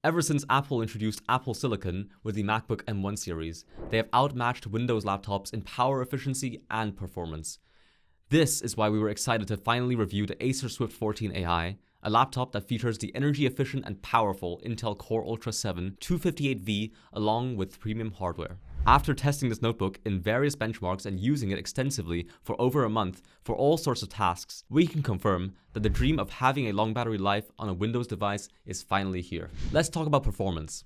Ever since Apple introduced Apple Silicon with the MacBook M1 series, they have outmatched Windows laptops in power efficiency and performance. This is why we were excited to finally review the Acer Swift 14 AI, a laptop that features the energy-efficient and powerful Intel Core Ultra 7 258V along with premium hardware. After testing this notebook in various benchmarks and using it extensively for over a month for all sorts of tasks, we can confirm that the dream of having a long battery life on a Windows device is finally here. Let's talk about performance.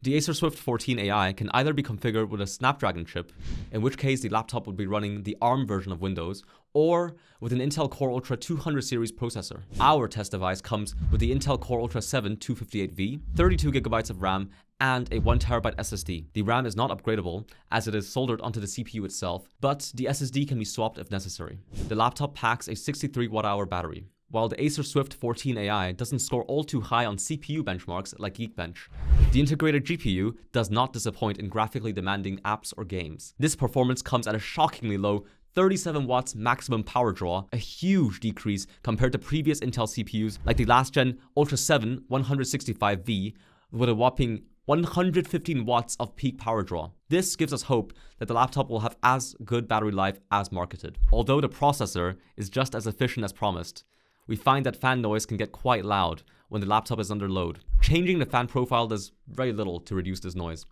The Acer Swift 14 AI can either be configured with a Snapdragon chip, in which case the laptop would be running the ARM version of Windows, or with an Intel Core Ultra 200 series processor. Our test device comes with the Intel Core Ultra 7 258V, 32GB of RAM, and a 1TB SSD. The RAM is not upgradable, as it is soldered onto the CPU itself, but the SSD can be swapped if necessary. The laptop packs a 63 Wh battery. While the Acer Swift 14 AI doesn't score all too high on CPU benchmarks like Geekbench, the integrated GPU does not disappoint in graphically demanding apps or games. This performance comes at a shockingly low 37 watts maximum power draw, a huge decrease compared to previous Intel CPUs like the last gen Ultra 7 165V with a whopping 115 watts of peak power draw. This gives us hope that the laptop will have as good battery life as marketed. Although the processor is just as efficient as promised, we find that fan noise can get quite loud when the laptop is under load. Changing the fan profile does very little to reduce this noise.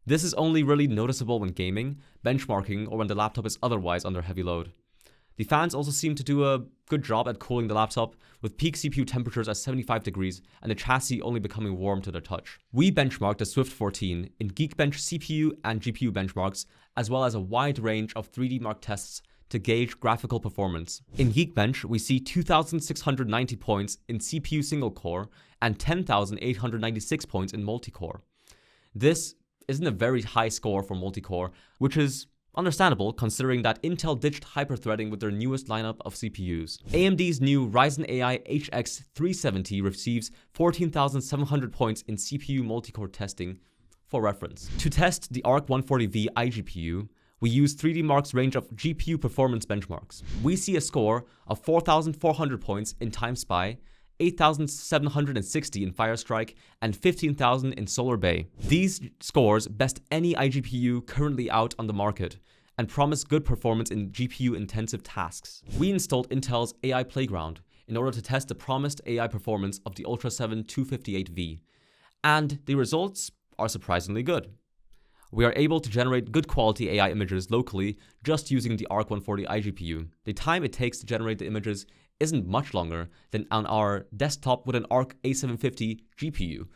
This is only really noticeable when gaming, benchmarking, or when the laptop is otherwise under heavy load. The fans also seem to do a good job at cooling the laptop, with peak CPU temperatures at 75 degrees and the chassis only becoming warm to the touch. We benchmarked the Swift 14 in Geekbench CPU and GPU benchmarks, as well as a wide range of 3D Mark tests to gauge graphical performance. In Geekbench, we see 2,690 points in CPU single core and 10,896 points in multi-core. This isn't a very high score for multi-core, which is understandable considering that Intel ditched hyperthreading with their newest lineup of CPUs. AMD's new Ryzen AI HX 370 receives 14,700 points in CPU multi-core testing for reference. To test the Arc 140V iGPU, we use 3D Mark's range of GPU performance benchmarks. We see a score of 4,400 points in Time Spy, 8,760 in Firestrike, and 15,000 in Solar Bay. These scores best any iGPU currently out on the market and promise good performance in GPU-intensive tasks. We installed Intel's AI Playground in order to test the promised AI performance of the Ultra 7 258V, and the results are surprisingly good. We are able to generate good quality AI images locally just using the Arc 140 iGPU. The time it takes to generate the images isn't much longer than on our desktop with an Arc A750 GPU,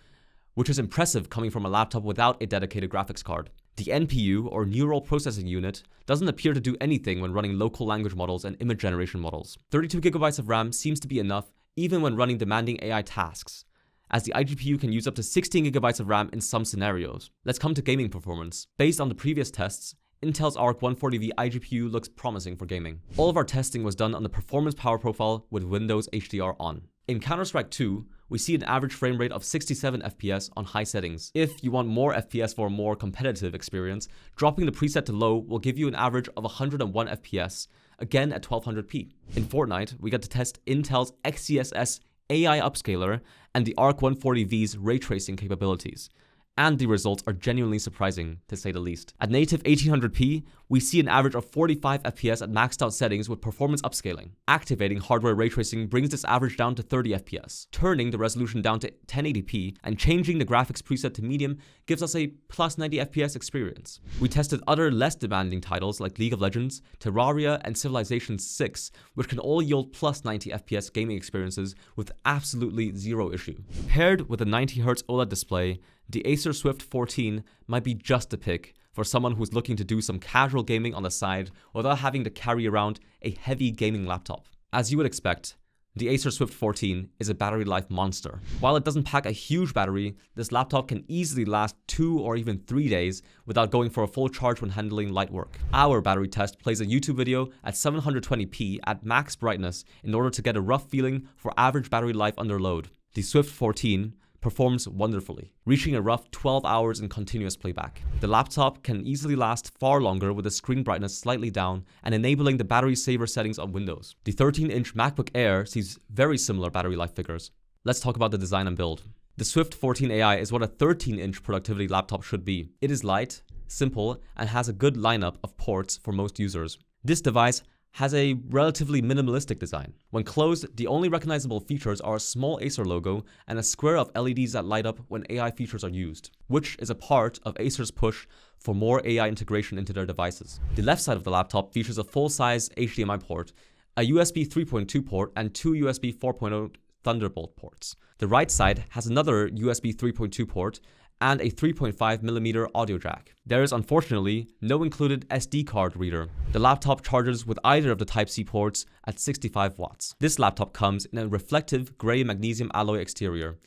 which is impressive coming from a laptop without a dedicated graphics card. The NPU, or Neural Processing Unit, doesn't appear to do anything when running local language models and image generation models. 32GB of RAM seems to be enough even when running demanding AI tasks, as the iGPU can use up to 16GB of RAM in some scenarios. Let's come to gaming performance. Based on the previous tests, Intel's Arc 140V iGPU looks promising for gaming. All of our testing was done on the performance power profile with Windows HDR on. In Counter-Strike 2, we see an average frame rate of 67 FPS on high settings. If you want more FPS for a more competitive experience, dropping the preset to low will give you an average of 101 FPS, again at 1200p. In Fortnite, we got to test Intel's XeSS AI upscaler and the Arc 140V's ray tracing capabilities, and the results are genuinely surprising, to say the least. At native 1800p, we see an average of 45 FPS at maxed out settings with performance upscaling. Activating hardware ray tracing brings this average down to 30 FPS. Turning the resolution down to 1080p and changing the graphics preset to medium gives us a plus 90 FPS experience. We tested other less demanding titles like League of Legends, Terraria, and Civilization 6, which can all yield plus 90 FPS gaming experiences with absolutely zero issue. Paired with a 90Hz OLED display, the Acer Swift 14 might be just the pick for someone who's looking to do some casual gaming on the side without having to carry around a heavy gaming laptop. As you would expect, the Acer Swift 14 is a battery life monster. While it doesn't pack a huge battery, this laptop can easily last 2 or even 3 days without going for a full charge when handling light work. Our battery test plays a YouTube video at 720p at max brightness in order to get a rough feeling for average battery life under load. The Swift 14 performs wonderfully, reaching a rough 12 hours in continuous playback. The laptop can easily last far longer with the screen brightness slightly down and enabling the battery saver settings on Windows. The 13-inch MacBook Air sees very similar battery life figures. Let's talk about the design and build. The Swift 14 AI is what a 13-inch productivity laptop should be. It is light, simple, and has a good lineup of ports for most users. This device has a relatively minimalistic design. When closed, the only recognizable features are a small Acer logo and a square of LEDs that light up when AI features are used, which is a part of Acer's push for more AI integration into their devices. The left side of the laptop features a full-size HDMI port, a USB 3.2 port, and two USB 4.0 Thunderbolt ports. The right side has another USB 3.2 port and a 3.5mm audio jack. There is unfortunately no included SD card reader. The laptop charges with either of the Type-C ports at 65 watts. This laptop comes in a reflective grey magnesium alloy exterior,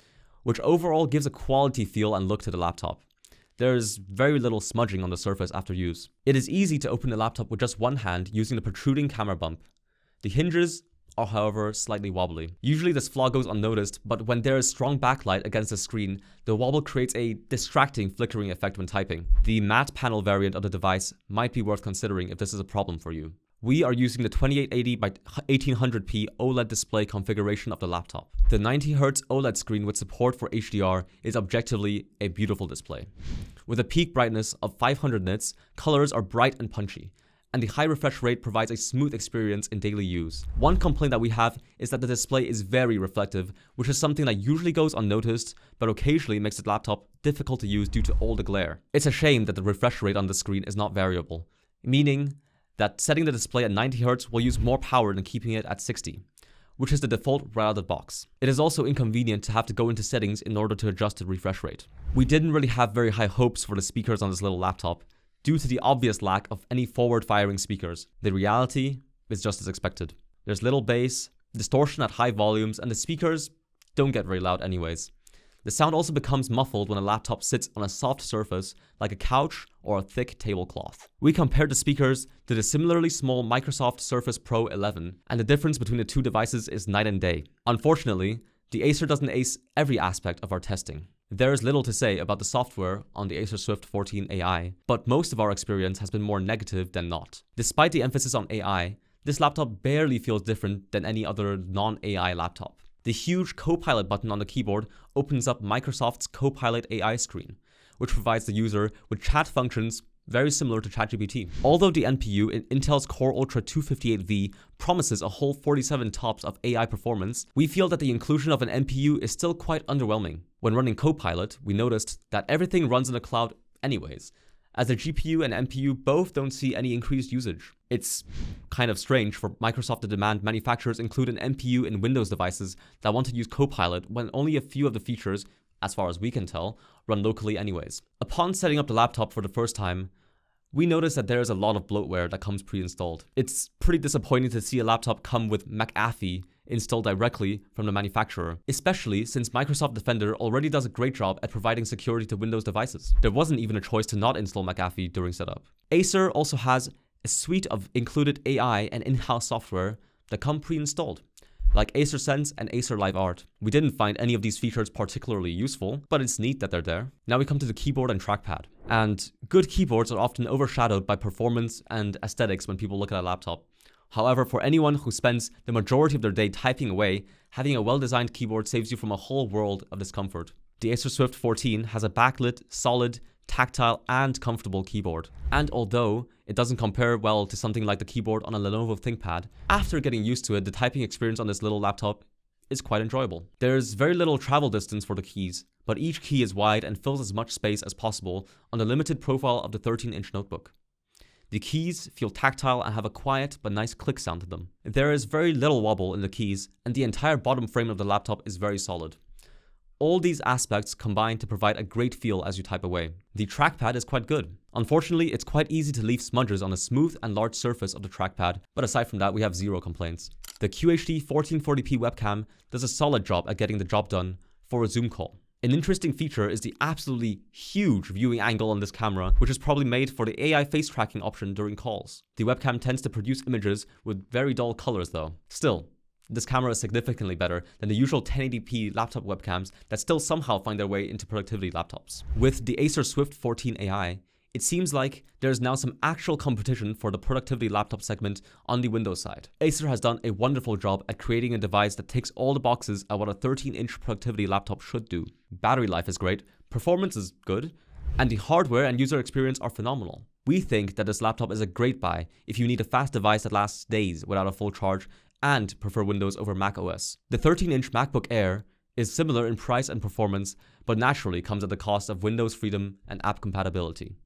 which overall gives a quality feel and look to the laptop. There is very little smudging on the surface after use. It is easy to open the laptop with just one hand using the protruding camera bump. The hinges are, however, slightly wobbly. Usually this flaw goes unnoticed, but when there is strong backlight against the screen, the wobble creates a distracting flickering effect when typing. The matte panel variant of the device might be worth considering if this is a problem for you. We are using the 2880 by 1800p OLED display configuration of the laptop. The 90Hz OLED screen with support for HDR is objectively a beautiful display. With a peak brightness of 500 nits, colors are bright and punchy, and the high refresh rate provides a smooth experience in daily use. One complaint that we have is that the display is very reflective, which is something that usually goes unnoticed, but occasionally makes the laptop difficult to use due to all the glare. It's a shame that the refresh rate on the screen is not variable, meaning that setting the display at 90 Hz will use more power than keeping it at 60, which is the default right out of the box. It is also inconvenient to have to go into settings in order to adjust the refresh rate. We didn't really have very high hopes for the speakers on this little laptop, due to the obvious lack of any forward-firing speakers. The reality is just as expected. There's little bass, distortion at high volumes, and the speakers don't get very loud anyways. The sound also becomes muffled when a laptop sits on a soft surface like a couch or a thick tablecloth. We compared the speakers to the similarly small Microsoft Surface Pro 11, and the difference between the two devices is night and day. Unfortunately, the Acer doesn't ace every aspect of our testing. There is little to say about the software on the Acer Swift 14 AI, but most of our experience has been more negative than not. Despite the emphasis on AI, this laptop barely feels different than any other non-AI laptop. The huge Copilot button on the keyboard opens up Microsoft's Copilot AI screen, which provides the user with chat functions very similar to ChatGPT. Although the NPU in Intel's Core Ultra 258V promises a whole 47 TOPS of AI performance, we feel that the inclusion of an NPU is still quite underwhelming. When running Copilot, we noticed that everything runs in the cloud anyways, as the GPU and NPU both don't see any increased usage. It's kind of strange for Microsoft to demand manufacturers include an NPU in Windows devices that want to use Copilot when only a few of the features, as far as we can tell, run locally anyways. Upon setting up the laptop for the first time, we noticed that there is a lot of bloatware that comes pre-installed. It's pretty disappointing to see a laptop come with McAfee installed directly from the manufacturer, especially since Microsoft Defender already does a great job at providing security to Windows devices. There wasn't even a choice to not install McAfee during setup. Acer also has a suite of included AI and in-house software that come pre-installed, like Acer Sense and Acer Live Art. We didn't find any of these features particularly useful, but it's neat that they're there. Now we come to the keyboard and trackpad. And good keyboards are often overshadowed by performance and aesthetics when people look at a laptop. However, for anyone who spends the majority of their day typing away, having a well-designed keyboard saves you from a whole world of discomfort. The Acer Swift 14 has a backlit, solid, tactile, and comfortable keyboard. And although it doesn't compare well to something like the keyboard on a Lenovo ThinkPad, after getting used to it, the typing experience on this little laptop is quite enjoyable. There's very little travel distance for the keys, but each key is wide and fills as much space as possible on the limited profile of the 13-inch notebook. The keys feel tactile and have a quiet but nice click sound to them. There is very little wobble in the keys, and the entire bottom frame of the laptop is very solid. All these aspects combine to provide a great feel as you type away. The trackpad is quite good. Unfortunately, it's quite easy to leave smudges on a smooth and large surface of the trackpad, but aside from that, we have zero complaints. The QHD 1440p webcam does a solid job at getting the job done for a Zoom call. An interesting feature is the absolutely huge viewing angle on this camera, which is probably made for the AI face tracking option during calls. The webcam tends to produce images with very dull colors though. Still, this camera is significantly better than the usual 1080p laptop webcams that still somehow find their way into productivity laptops. With the Acer Swift 14 AI, it seems like there's now some actual competition for the productivity laptop segment on the Windows side. Acer has done a wonderful job at creating a device that ticks all the boxes at what a 13-inch productivity laptop should do. Battery life is great, performance is good, and the hardware and user experience are phenomenal. We think that this laptop is a great buy if you need a fast device that lasts days without a full charge and prefer Windows over Mac OS. The 13-inch MacBook Air is similar in price and performance, but naturally comes at the cost of Windows freedom and app compatibility.